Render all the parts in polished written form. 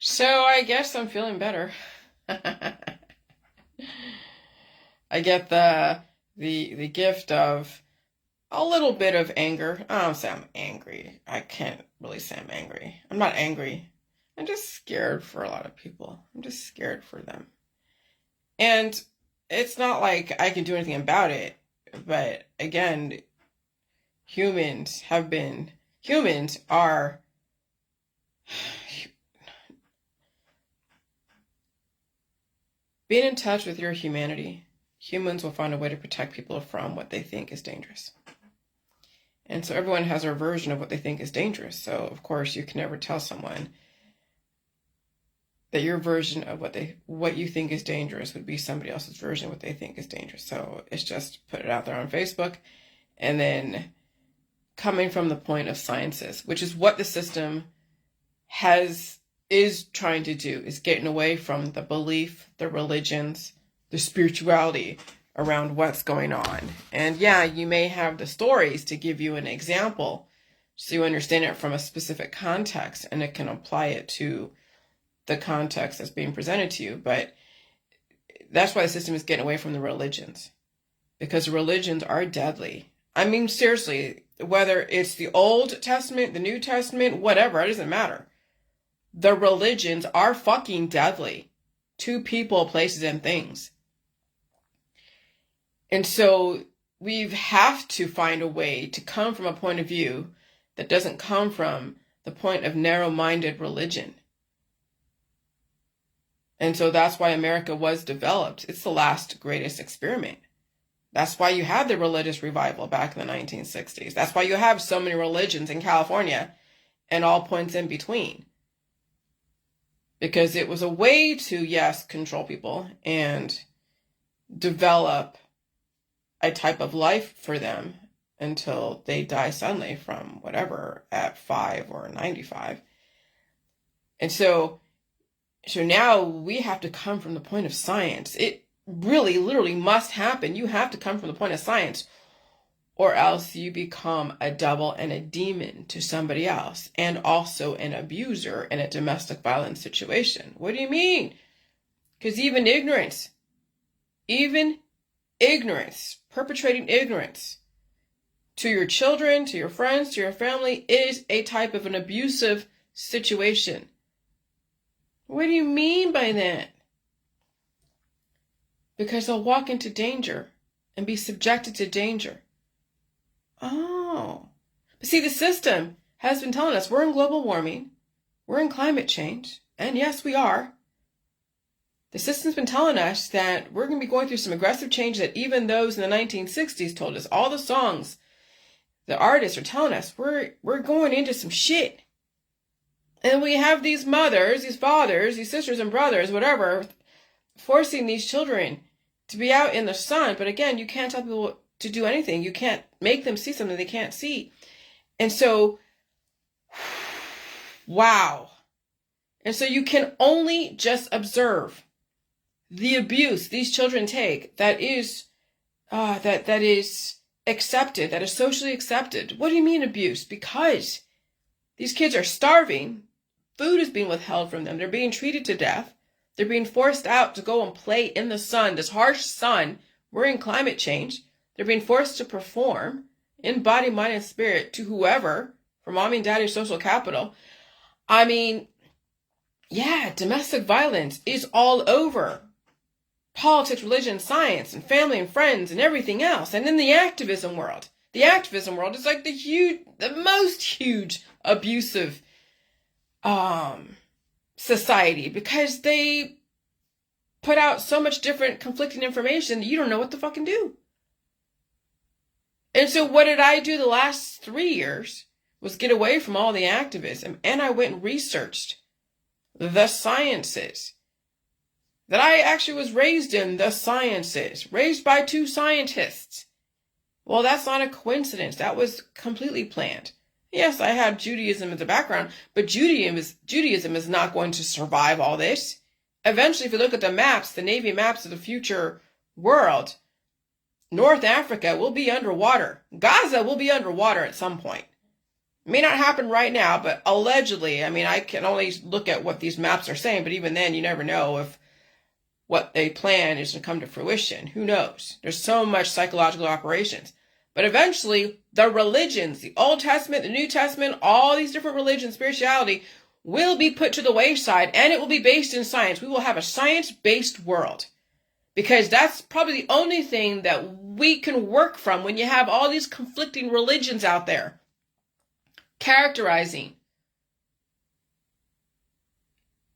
So I guess I'm feeling better. I get the gift of a little bit of anger. I don't say I'm angry. I can't really say I'm angry. I'm not angry. I'm just scared for a lot of people. I'm just scared for them. And it's not like I can do anything about it. But again, humans are being in touch with your humanity. Humans will find a way to protect people from what they think is dangerous. And so everyone has their version of what they think is dangerous. So, of course, you can never tell someone that your version of what you think is dangerous would be somebody else's version of what they think is dangerous. So it's just put it out there on Facebook, and then coming from the point of sciences, which is what the system is trying to do, is getting away from the belief, the religions, the spirituality around what's going on. And yeah, you may have the stories to give you an example so you understand it from a specific context and it can apply it to the context that's being presented to you. But that's why the system is getting away from the religions, because religions are deadly. I mean, seriously, whether it's the Old Testament, the New Testament, whatever, it doesn't matter. The religions are fucking deadly to people, places, and things. And so we have to find a way to come from a point of view that doesn't come from the point of narrow-minded religion. And so that's why America was developed. It's the last greatest experiment. That's why you had the religious revival back in the 1960s. That's why you have so many religions in California and all points in between. Because it was a way to, yes, control people and develop a type of life for them until they die suddenly from whatever at 5 or 95. And so now we have to come from the point of science. It really, literally must happen. You have to come from the point of science, or else you become a devil and a demon to somebody else, and also an abuser in a domestic violence situation. What do you mean? Because even ignorance, perpetrating ignorance to your children, to your friends, to your family is a type of an abusive situation. What do you mean by that? Because they'll walk into danger and be subjected to danger. Oh. But see, the system has been telling us we're in global warming, we're in climate change, and yes, we are. The system's been telling us that we're going to be going through some aggressive change that even those in the 1960s told us. All the songs, the artists are telling us we're going into some shit. And we have these mothers, these fathers, these sisters and brothers, whatever, forcing these children to be out in the sun. But again, you can't tell people to do anything. You can't make them see something they can't see. And so, wow. And so you can only just observe the abuse these children take that is accepted, that is socially accepted. What do you mean abuse? Because these kids are starving. Food is being withheld from them. They're being treated to death. They're being forced out to go and play in the sun, this harsh sun. We're in climate change. They're being forced to perform in body, mind, and spirit to whoever, for mommy and daddy's social capital. I mean, yeah, domestic violence is all over. Politics, religion, science, and family and friends and everything else. And in the activism world. The activism world is like the most huge abusive society, because they put out so much different conflicting information that you don't know what to fucking do. And so what did I do the last 3 years was get away from all the activism, and I went and researched the sciences. That I actually was raised in the sciences, raised by 2 scientists. Well, that's not a coincidence. That was completely planned. Yes, I had Judaism as a background, but Judaism is not going to survive all this. Eventually, if you look at the maps, the Navy maps of the future world, North Africa will be underwater. Gaza will be underwater at some point. It may not happen right now, but allegedly, I mean, I can only look at what these maps are saying, but even then, you never know if what they plan is to come to fruition. Who knows? There's so much psychological operations. But eventually, the religions, the Old Testament, the New Testament, all these different religions, spirituality, will be put to the wayside, and it will be based in science. We will have a science-based world. Because that's probably the only thing that we can work from when you have all these conflicting religions out there characterizing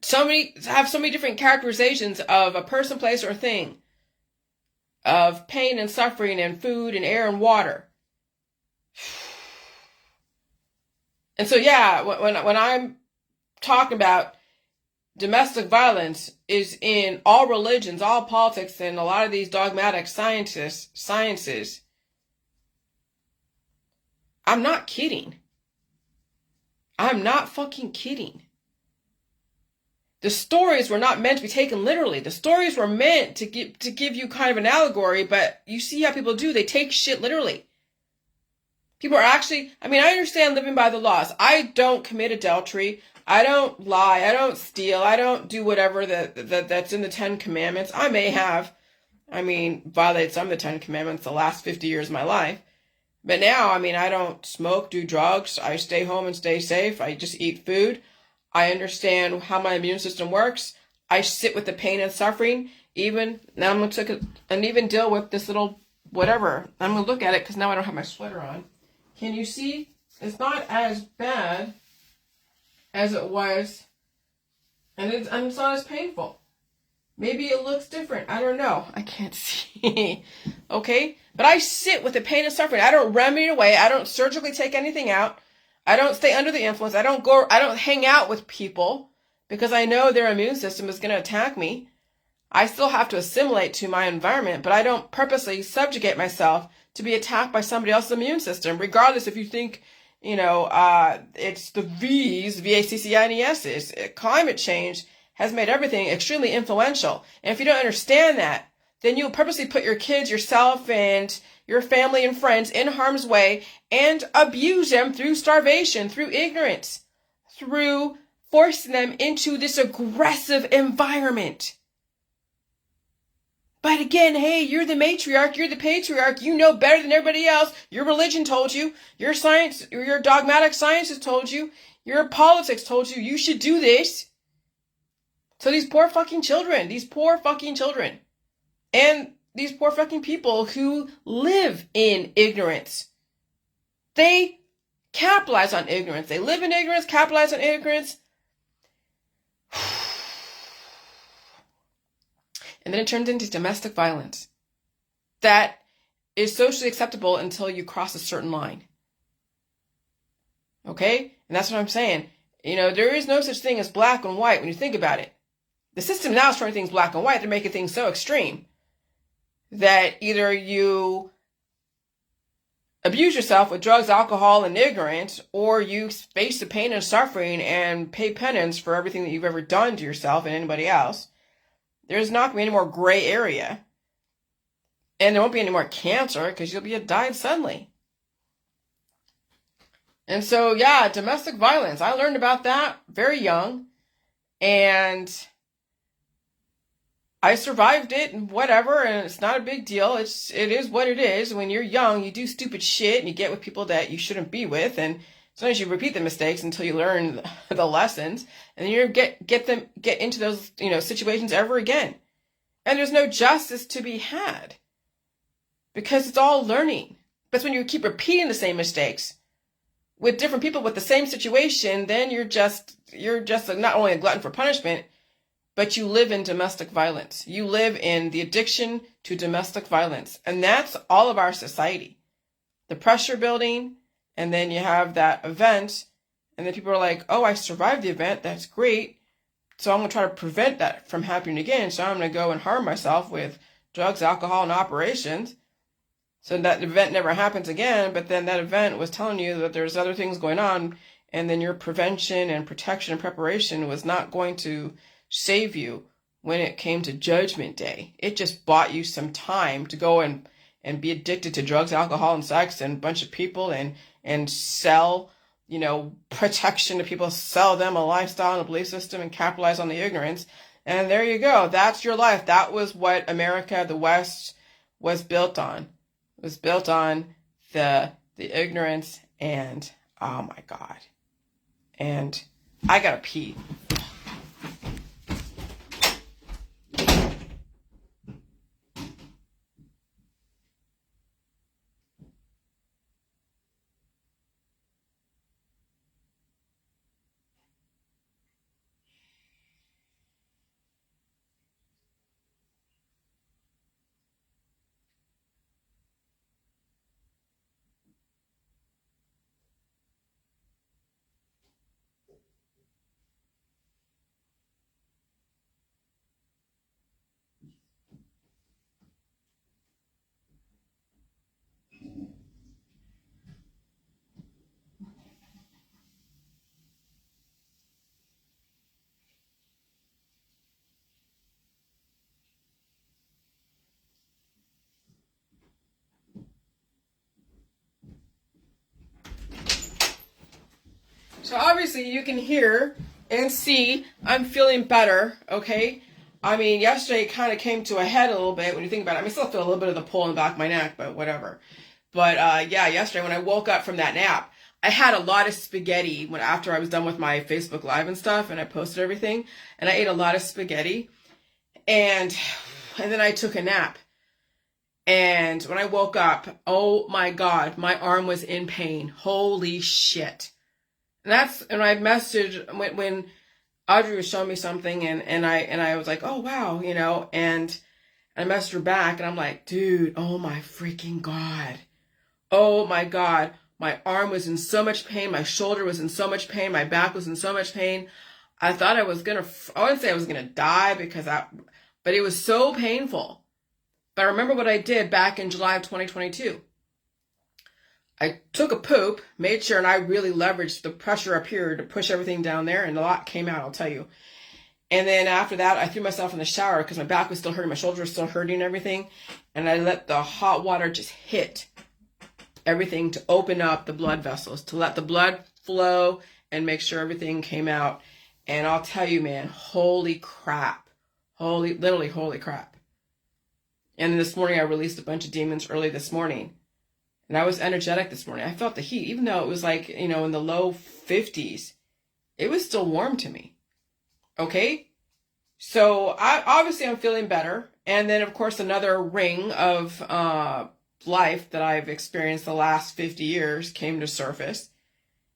so many different characterizations of a person, place, or thing, of pain and suffering and food and air and water. And so, yeah, when I'm talking about domestic violence is in all religions, all politics, and a lot of these dogmatic sciences, I'm not kidding. I'm not fucking kidding. The stories were not meant to be taken literally. The stories were meant to give you kind of an allegory, but you see how people do. They take shit literally. People are actually, I mean, I understand living by the laws. I don't commit adultery. I don't lie. I don't steal. I don't do whatever that's in the 10 Commandments. I may have, violated some of the 10 Commandments the last 50 years of my life. But now, I don't smoke, do drugs. I stay home and stay safe. I just eat food. I understand how my immune system works. I sit with the pain and suffering. Even now, I'm going to take and even deal with this little whatever. I'm going to look at it because now I don't have my sweater on. Can you see? It's not as bad as it was, and it's not as painful. Maybe it looks different. I don't know. I can't see. Okay? But I sit with the pain and suffering. I don't remedy it away. I don't surgically take anything out. I don't stay under the influence. I don't hang out with people because I know their immune system is going to attack me. I still have to assimilate to my environment, but I don't purposely subjugate myself to be attacked by somebody else's immune system, regardless if you think, it's the V's, V-A-C-C-I-N-E-S's. Climate change has made everything extremely influential. And if you don't understand that, then you'll purposely put your kids, yourself, and your family and friends in harm's way and abuse them through starvation, through ignorance, through forcing them into this aggressive environment. But again, hey, you're the matriarch, you're the patriarch, you know better than everybody else. Your religion told you, your science, your dogmatic sciences told you, your politics told you, you should do this. So these poor fucking children, and these poor fucking people who live in ignorance, they capitalize on ignorance. They live in ignorance, capitalize on ignorance. And then it turns into domestic violence that is socially acceptable until you cross a certain line. Okay? And that's what I'm saying. There is no such thing as black and white when you think about it. The system now is turning things black and white. They're making things so extreme that either you abuse yourself with drugs, alcohol, and ignorance, or you face the pain and suffering and pay penance for everything that you've ever done to yourself and anybody else. There's not going to be any more gray area. And there won't be any more cancer because you'll be died suddenly. And so, yeah, domestic violence. I learned about that very young. And I survived it and whatever. And it's not a big deal. It is what it is. When you're young, you do stupid shit and you get with people that you shouldn't be with. And sometimes you repeat the mistakes until you learn the lessons, and then you get into those situations ever again. And there's no justice to be had because it's all learning. But when you keep repeating the same mistakes with different people with the same situation, then you're just not only a glutton for punishment, but you live in domestic violence. You live in the addiction to domestic violence, and that's all of our society. The pressure building. And then you have that event, and then people are like, oh, I survived the event. That's great. So I'm going to try to prevent that from happening again. So I'm going to go and harm myself with drugs, alcohol, and operations. So that event never happens again. But then that event was telling you that there's other things going on. And then your prevention and protection and preparation was not going to save you when it came to Judgment Day. It just bought you some time to go and be addicted to drugs, alcohol, and sex, and a bunch of people, and sell, protection to people, sell them a lifestyle and a belief system and capitalize on the ignorance. And there you go. That's your life. That was what America, the West, was built on. It was built on the ignorance, and oh my God. And I gotta pee. So obviously you can hear and see I'm feeling better, okay? I mean, yesterday it kind of came to a head a little bit when you think about it. I still feel a little bit of the pull in the back of my neck, but whatever. But yeah, yesterday when I woke up from that nap, I had a lot of spaghetti after I was done with my Facebook Live and stuff, and I posted everything, and I ate a lot of spaghetti, and then I took a nap. And when I woke up, oh my God, my arm was in pain. Holy shit. And I messaged when Audrey was showing me something, and I was like, oh wow, and I messaged her back, and I'm like, dude, oh my freaking God. Oh my God. My arm was in so much pain. My shoulder was in so much pain. My back was in so much pain. I thought I wouldn't say I was going to die but it was so painful. But I remember what I did back in July of 2022. I took a poop, made sure, and I really leveraged the pressure up here to push everything down there, and a lot came out, I'll tell you. And then after that, I threw myself in the shower because my back was still hurting, my shoulder was still hurting and everything. And I let the hot water just hit everything to open up the blood vessels, to let the blood flow and make sure everything came out. And I'll tell you, man, holy crap. Literally holy crap. And this morning I released a bunch of demons early this morning. And I was energetic this morning. I felt the heat, even though it was like, in the low 50s, it was still warm to me. Okay? So I'm feeling better. And then of course another ring of life that I've experienced the last 50 years came to surface.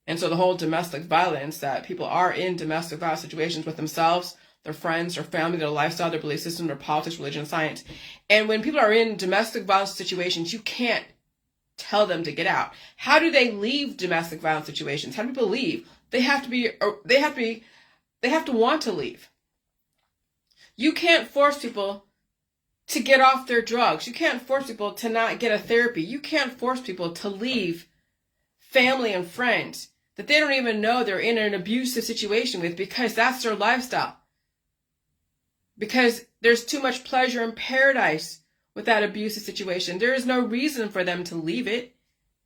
And so the whole domestic violence, that people are in domestic violence situations with themselves, their friends, their family, their lifestyle, their belief system, their politics, religion, and science. And when people are in domestic violence situations, you can't tell them to get out. How do they leave domestic violence situations? How do people leave? They have to want to leave. You can't force people to get off their drugs. You can't force people to not get a therapy. You can't force people to leave family and friends that they don't even know they're in an abusive situation with, because that's their lifestyle. Because there's too much pleasure in paradise with that abusive situation. There is no reason for them to leave it.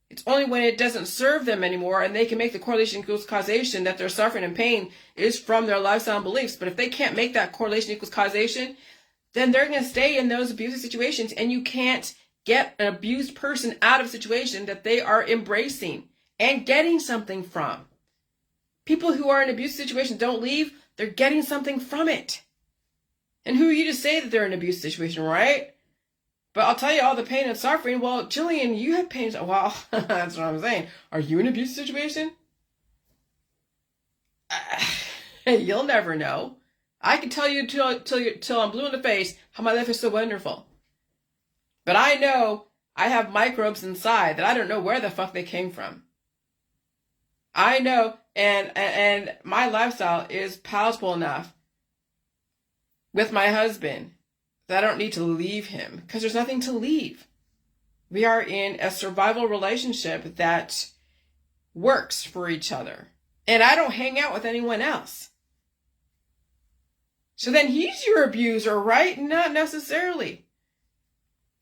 It's only when it doesn't serve them anymore and they can make the correlation equals causation that their suffering and pain is from their lifestyle and beliefs. But if they can't make that correlation equals causation, then they're going to stay in those abusive situations, and you can't get an abused person out of a situation that they are embracing and getting something from. People who are in abusive situations don't leave, they're getting something from it. And who are you to say that they're in an abusive situation, right? But I'll tell you, all the pain and suffering, well, Jillian, you have pain. Well, that's what I'm saying. Are you in an abusive situation? You'll never know. I can tell you till I'm blue in the face how my life is so wonderful. But I know I have microbes inside that I don't know where the fuck they came from. I know, and my lifestyle is palatable enough with my husband that I don't need to leave him, because there's nothing to leave. We are in a survival relationship that works for each other. And I don't hang out with anyone else. So then he's your abuser, right? Not necessarily.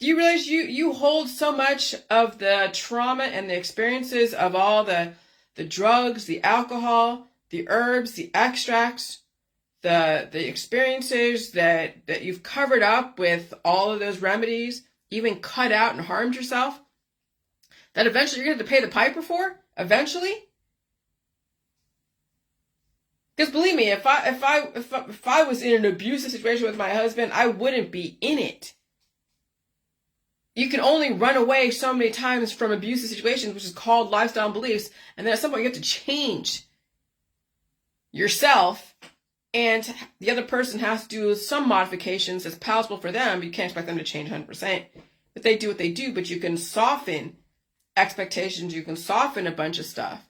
Do you realize you hold so much of the trauma and the experiences of all the the drugs, the alcohol, the herbs, the extracts, the experiences that you've covered up with all of those remedies, even cut out and harmed yourself, that eventually you're going to have to pay the piper for, eventually. Because believe me, if I was in an abusive situation with my husband, I wouldn't be in it. You can only run away so many times from abusive situations, which is called lifestyle beliefs, and then at some point you have to change yourself, and the other person has to do some modifications that's palatable for them. You can't expect them to change 100%, but they do what they do. But you can soften expectations, you can soften a bunch of stuff.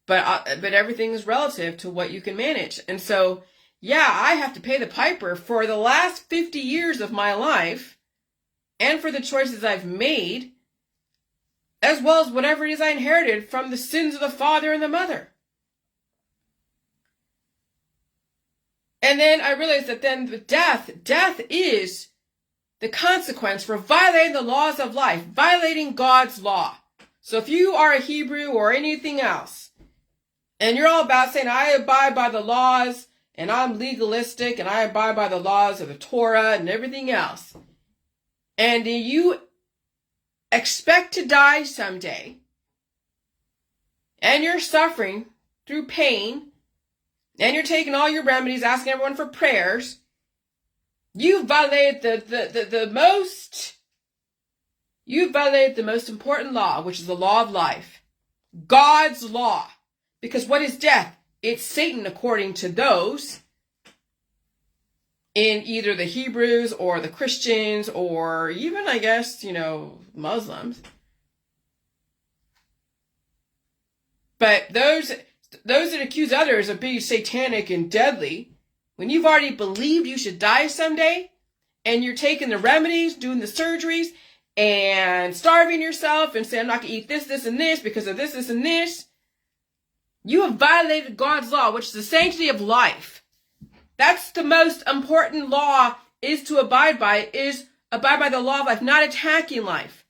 But everything is relative to what you can manage. And so, yeah, I have to pay the piper for the last 50 years of my life and for the choices I've made, as well as whatever it is I inherited from the sins of the father and the mother. And then I realized that then the death is the consequence for violating the laws of life, violating God's law. So if you are a Hebrew or anything else, and you're all about saying, I abide by the laws, and I'm legalistic, and I abide by the laws of the Torah and everything else, and you expect to die someday, and you're suffering through pain, and you're taking all your remedies, asking everyone for prayers, you've violated the most important law, which is the law of life. God's law. Because what is death? It's Satan, according to those in either the Hebrews or the Christians or even, I guess, Muslims. But those that accuse others of being satanic and deadly, when you've already believed you should die someday, and you're taking the remedies, doing the surgeries, and starving yourself and saying, I'm not going to eat this, this, and this because of this, this, and this, you have violated God's law, which is the sanctity of life. That's the most important law is to abide by the law of life, not attacking life,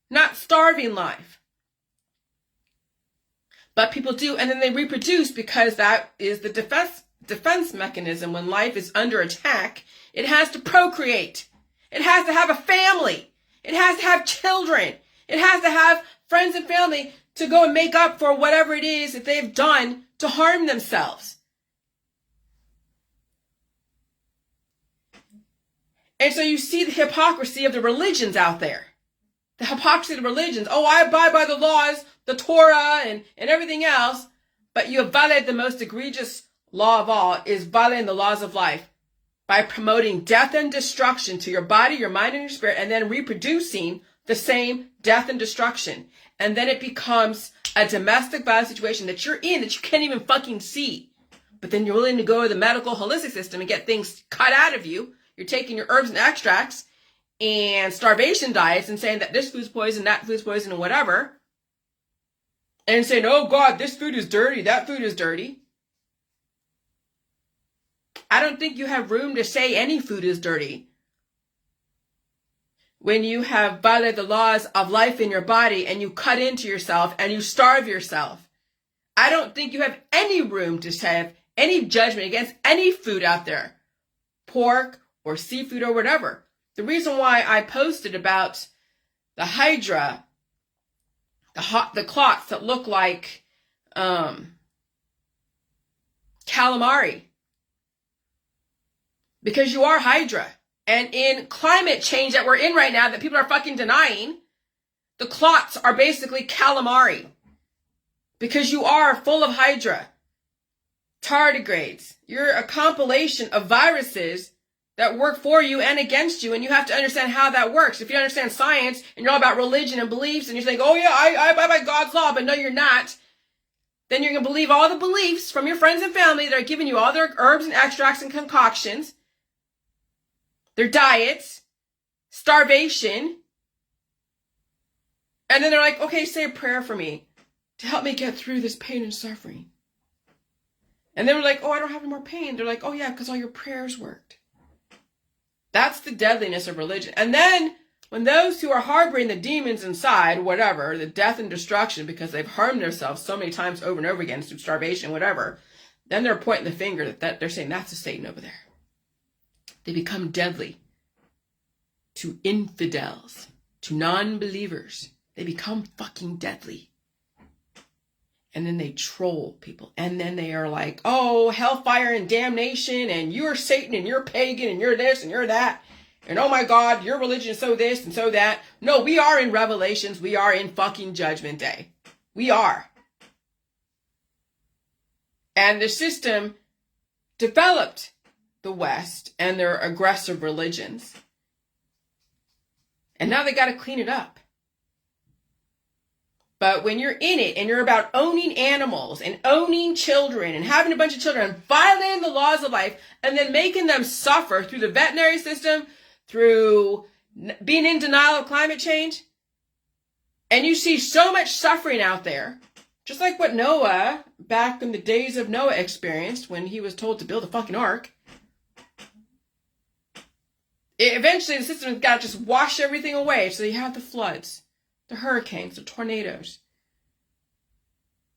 not starving life. But people do, and then they reproduce because that is the defense mechanism. When life is under attack, it has to procreate. It has to have a family. It has to have children. It has to have friends and family to go and make up for whatever it is that they've done to harm themselves. And so you see the hypocrisy of the religions out there. The hypocrisy of the religions. Oh, I abide by the laws, the Torah, and everything else. But you have violated the most egregious law of all, is violating the laws of life by promoting death and destruction to your body, your mind, and your spirit, and then reproducing the same death and destruction. And then it becomes a domestic violence situation that you're in that you can't even fucking see. But then you're willing to go to the medical holistic system and get things cut out of you. You're taking your herbs and extracts and starvation diets and saying that this food's poison, that food's poison, and whatever. And saying, oh God, this food is dirty, that food is dirty. I don't think you have room to say any food is dirty when you have violated the laws of life in your body and you cut into yourself and you starve yourself. I don't think you have any room to have any judgment against any food out there, pork or seafood or whatever. The reason why I posted about the hydra, the clots that look like calamari, because you are hydra. And in climate change that we're in right now that people are fucking denying, the clots are basically calamari. Because you are full of hydra, tardigrades. You're a compilation of viruses that work for you and against you, and you have to understand how that works. If you understand science and you're all about religion and beliefs, and you're saying, oh yeah, I abide by God's law, but no, you're not, then you're going to believe all the beliefs from your friends and family that are giving you all their herbs and extracts and concoctions, their diets, starvation, and then they're like, okay, say a prayer for me to help me get through this pain and suffering. And then we're like, oh, I don't have any more pain. They're like, oh yeah, because all your prayers worked. That's the deadliness of religion. And then when those who are harboring the demons inside, whatever, the death and destruction because they've harmed themselves so many times over and over again through starvation, whatever, then they're pointing the finger that they're saying that's a Satan over there. They become deadly to infidels, to non-believers. They become fucking deadly. And then they troll people. And then they are like, oh, hellfire and damnation, and you're Satan, and you're pagan, and you're this, and you're that. And oh my God, your religion is so this and so that. No, we are in Revelations. We are in fucking Judgment Day. We are. And the system developed the West and their aggressive religions. And now they got to clean it up. But when you're in it and you're about owning animals and owning children and having a bunch of children and violating the laws of life and then making them suffer through the veterinary system, through being in denial of climate change, and you see so much suffering out there, just like what Noah, back in the days of Noah, experienced when he was told to build a fucking ark. Eventually the system's got to just wash everything away. So you have the floods, the hurricanes, the tornadoes.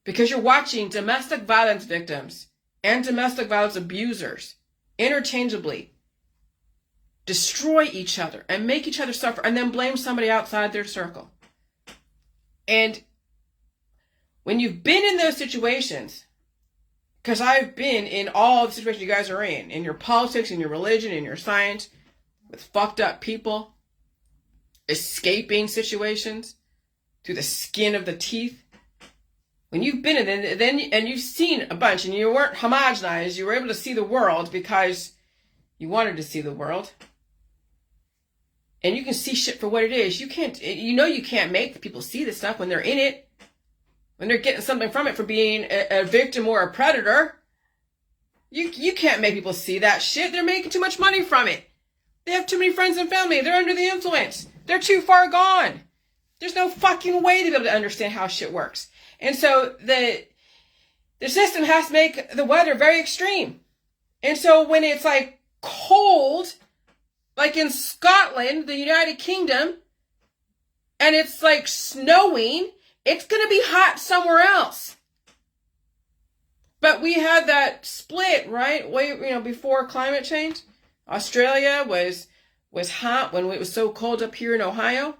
Because you're watching domestic violence victims and domestic violence abusers interchangeably destroy each other and make each other suffer and then blame somebody outside their circle. And when you've been in those situations, because I've been in all the situations you guys are in your politics, in your religion, in your science, with fucked up people, escaping situations through the skin of the teeth. When you've been in it, then and you've seen a bunch, and you weren't homogenized, you were able to see the world because you wanted to see the world. And you can see shit for what it is. You can't make people see this stuff when they're in it, when they're getting something from it for being a victim or a predator. You can't make people see that shit. They're making too much money from it. They have too many friends and family. They're under the influence. They're too far gone. There's no fucking way to be able to understand how shit works. And so the system has to make the weather very extreme. And so when it's like cold, like in Scotland, the United Kingdom, and it's like snowing, it's going to be hot somewhere else. But we had that split, right? Before climate change. Australia was hot when it was so cold up here in Ohio.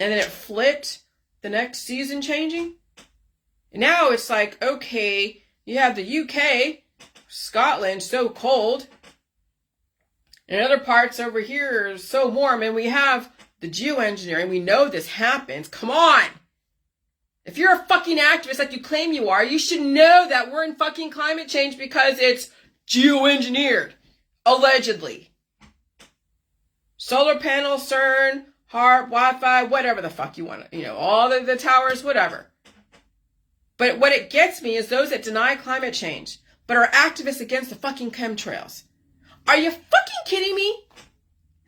And then it flipped the next season changing. And now it's like, okay, you have the UK, Scotland, so cold. And other parts over here are so warm. And we have the geoengineering. We know this happens. Come on. If you're a fucking activist like you claim you are, you should know that we're in fucking climate change because it's geoengineered. Allegedly. Solar panels, CERN, HARP, Wi-Fi, whatever the fuck you want. All the towers, whatever. But what it gets me is those that deny climate change, but are activists against the fucking chemtrails. Are you fucking kidding me?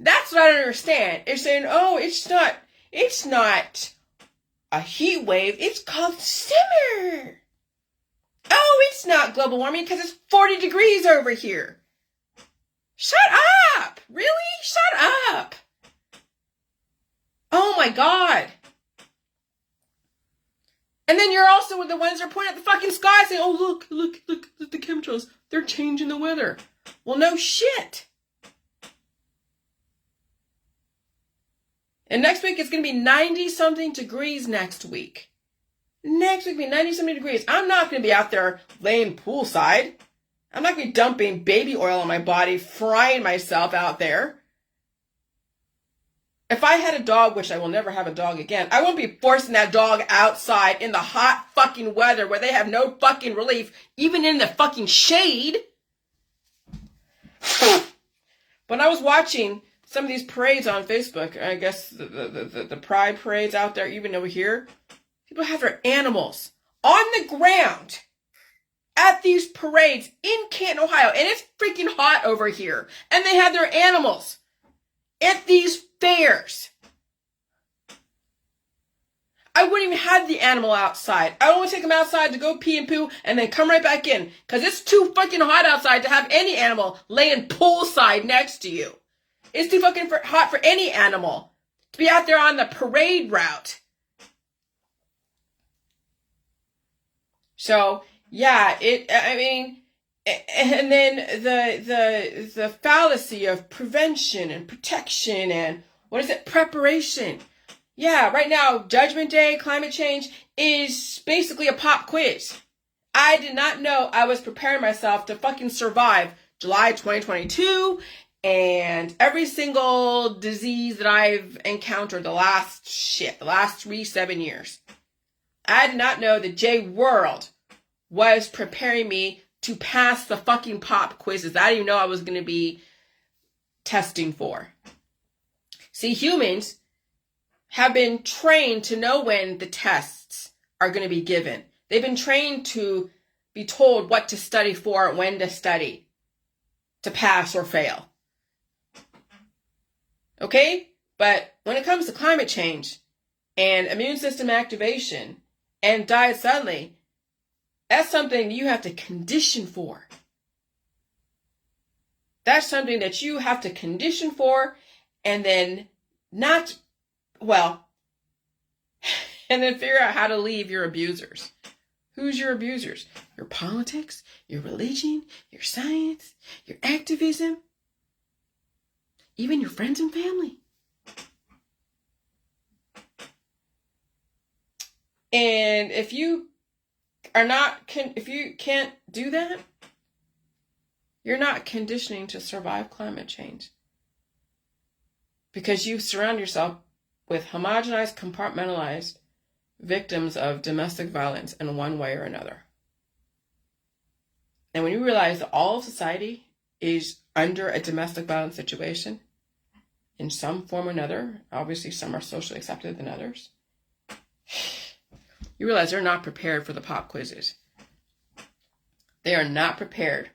That's what I don't understand. They're saying, oh, it's not a heat wave. It's called simmer. Oh, it's not global warming because it's 40 degrees over here. Shut up! Really? Shut up! Oh my God. And then you're also the ones that are pointing at the fucking sky saying, oh, look at the chemtrails. They're changing the weather. Well, no shit. And next week it's going to be 90-something degrees next week. Next week will be 90-something degrees. I'm not going to be out there laying poolside. I'm not going to be dumping baby oil on my body, frying myself out there. If I had a dog, which I will never have a dog again, I won't be forcing that dog outside in the hot fucking weather where they have no fucking relief, even in the fucking shade. When I was watching some of these parades on Facebook, I guess the pride parades out there, even over here, people have their animals on the ground at these parades in Canton, Ohio. And it's freaking hot over here. And they have their animals at these fairs. I wouldn't even have the animal outside. I only take them outside to go pee and poo and then come right back in. Because it's too fucking hot outside to have any animal laying poolside next to you. It's too fucking hot for any animal to be out there on the parade route. So, yeah, and then the fallacy of prevention and protection and preparation. Yeah, right now, Judgment Day, climate change is basically a pop quiz. I did not know I was preparing myself to fucking survive July 2022 and every single disease that I've encountered the last 7 years. I did not know that J World was preparing me to pass the fucking pop quizzes I didn't even know I was going to be testing for. See, humans have been trained to know when the tests are going to be given. They've been trained to be told what to study for, when to study, to pass or fail. Okay? But when it comes to climate change and immune system activation and diet suddenly, that's something you have to condition for. That's something that you have to condition for and then and then figure out how to leave your abusers. Who's your abusers? Your politics, your religion, your science, your activism, even your friends and family. And if you can't do that, you're not conditioning to survive climate change. Because you surround yourself with homogenized, compartmentalized victims of domestic violence in one way or another. And when you realize that all of society is under a domestic violence situation in some form or another, obviously some are socially accepted than others, you realize they're not prepared for the pop quizzes. They are not prepared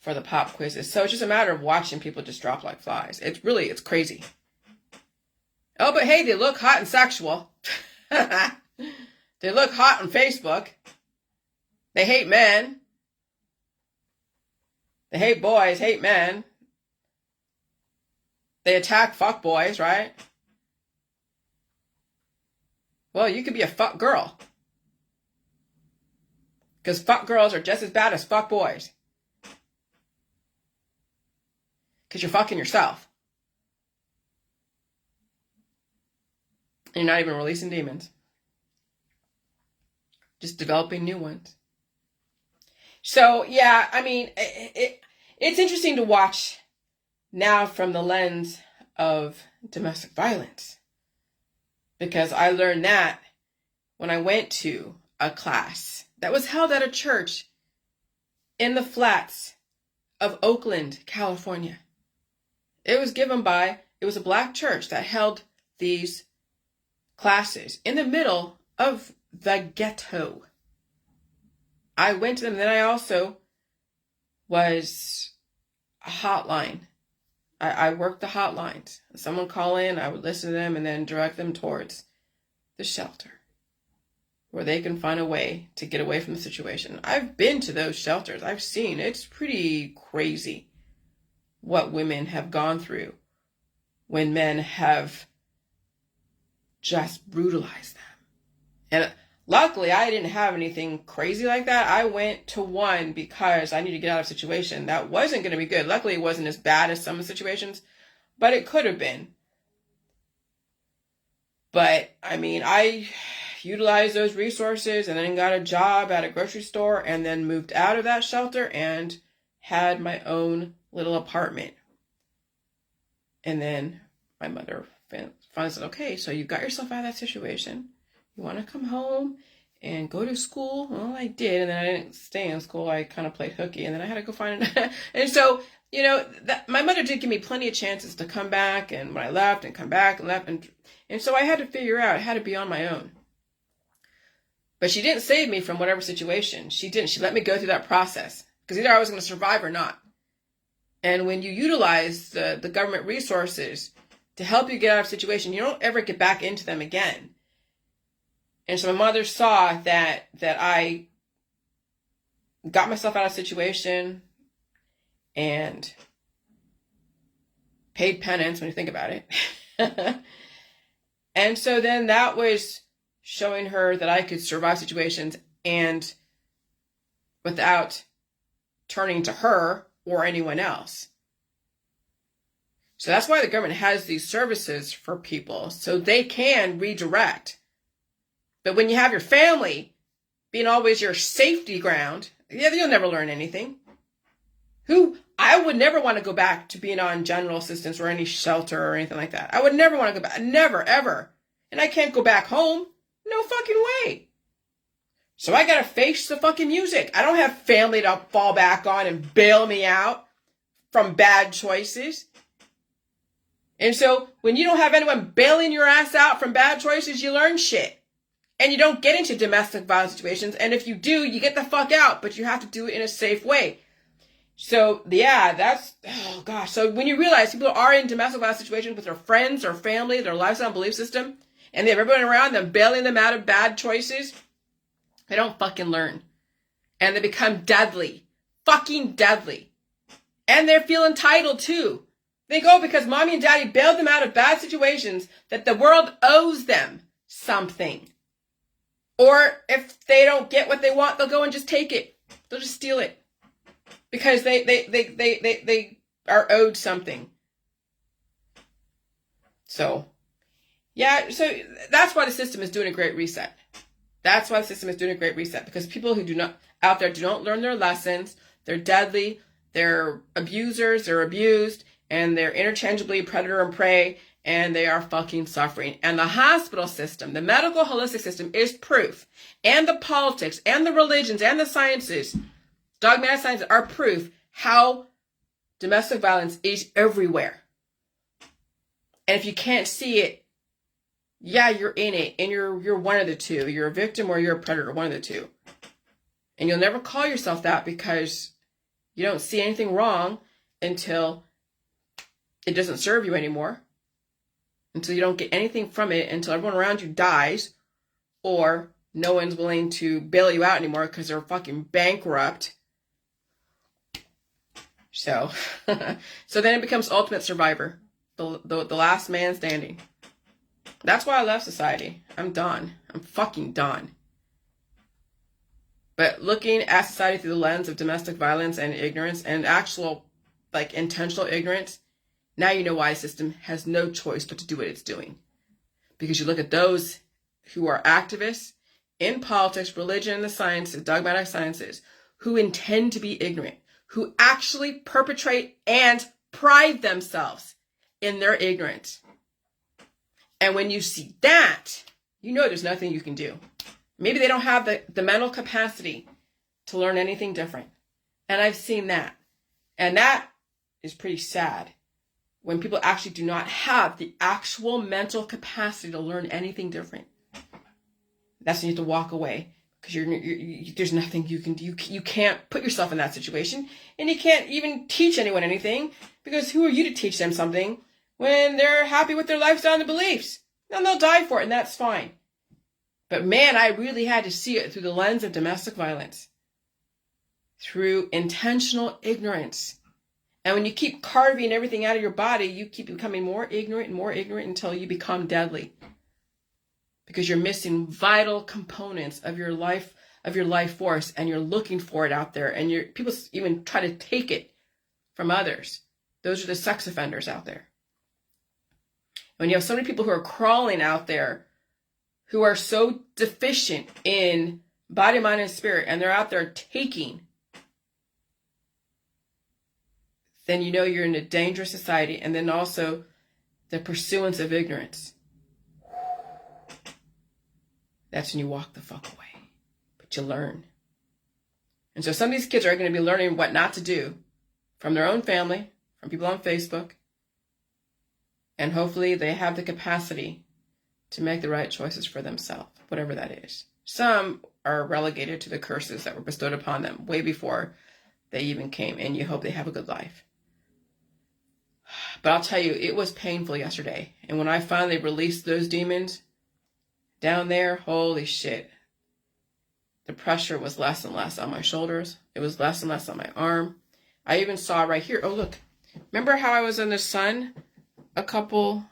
for the pop quizzes. So it's just a matter of watching people just drop like flies. It's crazy. Oh, but hey, they look hot and sexual. They look hot on Facebook. They hate men. They hate boys, hate men. They attack fuck boys, right? Well, you could be a fuck girl. Because fuck girls are just as bad as fuck boys. Because you're fucking yourself. And you're not even releasing demons. Just developing new ones. So, yeah, I mean, it's interesting to watch now from the lens of domestic violence. Because I learned that when I went to a class that was held at a church in the flats of Oakland, California. It was a black church that held these classes in the middle of the ghetto. I went to them. Then I also was a hotline. I worked the hotlines. Someone call in, I would listen to them and then direct them towards the shelter where they can find a way to get away from the situation. I've been to those shelters. I've seen. It's pretty crazy what women have gone through when men have just brutalized them. And luckily, I didn't have anything crazy like that. I went to one because I needed to get out of a situation that wasn't going to be good. Luckily, it wasn't as bad as some of the situations, but it could have been. But, I mean, I utilized those resources and then got a job at a grocery store and then moved out of that shelter and had my own little apartment. And then my mother finally said, okay, so you got yourself out of that situation. You want to come home and go to school? Well, I did. And then I didn't stay in school. I kind of played hooky. And then I had to go find it. And so, you know, my mother did give me plenty of chances to come back. And when I left and come back and left. And so I had to figure out, I had to be on my own. But she didn't save me from whatever situation. She didn't. She let me go through that process. Because either I was going to survive or not. And when you utilize the government resources to help you get out of a situation, you don't ever get back into them again. And so my mother saw that I got myself out of a situation and paid penance when you think about it. And so then that was showing her that I could survive situations and without turning to her or anyone else. So that's why the government has these services for people, so they can redirect. But when you have your family being always your safety ground, yeah, you'll never learn anything. I would never want to go back to being on general assistance or any shelter or anything like that. I would never want to go back. Never, ever. And I can't go back home. No fucking way. So I gotta face the fucking music. I don't have family to fall back on and bail me out from bad choices. And so when you don't have anyone bailing your ass out from bad choices, you learn shit. And you don't get into domestic violence situations. And if you do, you get the fuck out. But you have to do it in a safe way. So, yeah, oh gosh. So when you realize people are in domestic violence situations with their friends or family, their lifestyle and belief system, and they have everyone around them bailing them out of bad choices, they don't fucking learn. And they become deadly. Fucking deadly. And they feel entitled too. They go because mommy and daddy bailed them out of bad situations that the world owes them something. Or if they don't get what they want, they'll go and just take it. They'll just steal it. Because they are owed something. So, yeah, so that's why the system is doing a great reset. That's why the system is doing a great reset. Because people who do not learn their lessons, they're deadly, they're abusers, they're abused, and they're interchangeably predator and prey, and they are fucking suffering. And the hospital system, the medical holistic system is proof. And the politics, and the religions, and the sciences, dogmatic sciences are proof how domestic violence is everywhere. And if you can't see it, yeah, you're in it, and you're one of the two. You're a victim or you're a predator, one of the two. And you'll never call yourself that because you don't see anything wrong until it doesn't serve you anymore. Until you don't get anything from it, until everyone around you dies, or no one's willing to bail you out anymore because they're fucking bankrupt. So, so then it becomes ultimate survivor, the last man standing. That's why I left society. I'm done. I'm fucking done. But looking at society through the lens of domestic violence and ignorance and actual, like, intentional ignorance, now you know why the system has no choice but to do what it's doing. Because you look at those who are activists in politics, religion, the sciences, dogmatic sciences, who intend to be ignorant, who actually perpetrate and pride themselves in their ignorance. And when you see that, you know there's nothing you can do. Maybe they don't have the mental capacity to learn anything different. And I've seen that. And that is pretty sad. When people actually do not have the actual mental capacity to learn anything different. That's when you have to walk away. Because there's nothing you can do. You can't put yourself in that situation. And you can't even teach anyone anything. Because who are you to teach them something when they're happy with their lifestyle and their beliefs? And they'll die for it, and that's fine. But man, I really had to see it through the lens of domestic violence. Through intentional ignorance. And when you keep carving everything out of your body, you keep becoming more ignorant until you become deadly. Because you're missing vital components of your life force, and you're looking for it out there, and people even try to take it from others. Those are the sex offenders out there. When you have so many people who are crawling out there, who are so deficient in body, mind, and spirit, and they're out there taking, then you know you're in a dangerous society. And then also the pursuance of ignorance. That's when you walk the fuck away. But you learn. And so some of these kids are going to be learning what not to do from their own family, from people on Facebook. And hopefully they have the capacity to make the right choices for themselves, whatever that is. Some are relegated to the curses that were bestowed upon them way before they even came, and you hope they have a good life. But I'll tell you, it was painful yesterday. And when I finally released those demons down there, holy shit. The pressure was less and less on my shoulders. It was less and less on my arm. I even saw right here, oh look, remember how I was in the sun a couple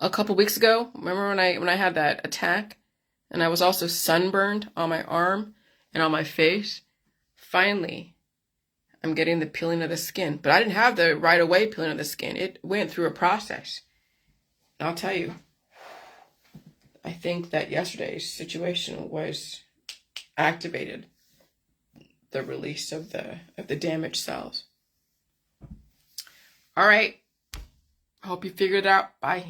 a couple weeks ago. Remember when I had that attack? And I was also sunburned on my arm and on my face. Finally, I'm getting the peeling of the skin. But I didn't have the right away peeling of the skin. It went through a process. And I'll tell you, I think that yesterday's situation was activated the release of the damaged cells. All right. I hope you figured it out. Bye.